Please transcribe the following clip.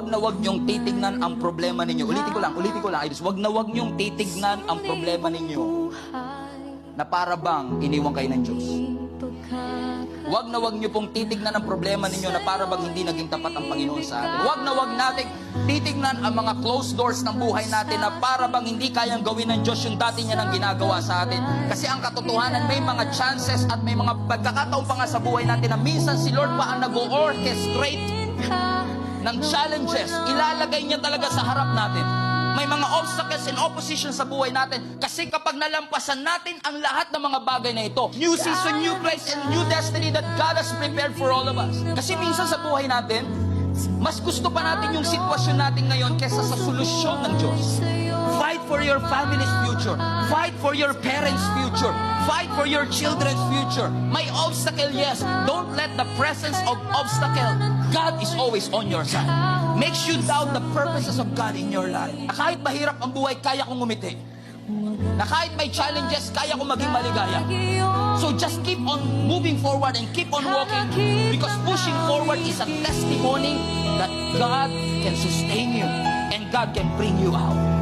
wag na wag niyong titignan ang problema ninyo. Ulitin ko lang, idols. Wag na wag niyong titignan ang problema ninyo na para bang iniwan kayo ng Diyos. Wag na wag niyo pong titignan ang problema ninyo na para bang hindi naging tapat ang Panginoon sa atin. Wag na wag natin titignan ang mga closed doors ng buhay natin na para bang hindi kayang gawin ng Diyos yung dati niya nang ginagawa sa atin. Kasi ang katotohanan, may mga chances at may mga pagkakataon pa nga sa buhay natin na minsan si Lord pa ang nag-o-orchestrate ng challenges. Ilalagay niya talaga sa harap natin. May mga obstacles and opposition sa buhay natin. Kasi kapag nalampasan natin ang lahat ng mga bagay na ito, new season, new place, and new destiny that God has prepared for all of us. Kasi minsan sa buhay natin, mas gusto pa natin yung sitwasyon natin ngayon kesa sa solusyon ng Diyos. Fight for your family's future. Fight for your parents' future. Fight for your children's future. May obstacle, yes. Don't let the presence of obstacle. God is always on your side. Makes you doubt the purposes of God in your life. Na kahit mahirap ang buhay, kaya kong umiti. Na kahit may challenges, kaya kong maging maligaya. So just keep on moving forward and keep on walking, because pushing forward is a testimony that God can sustain you and God can bring you out.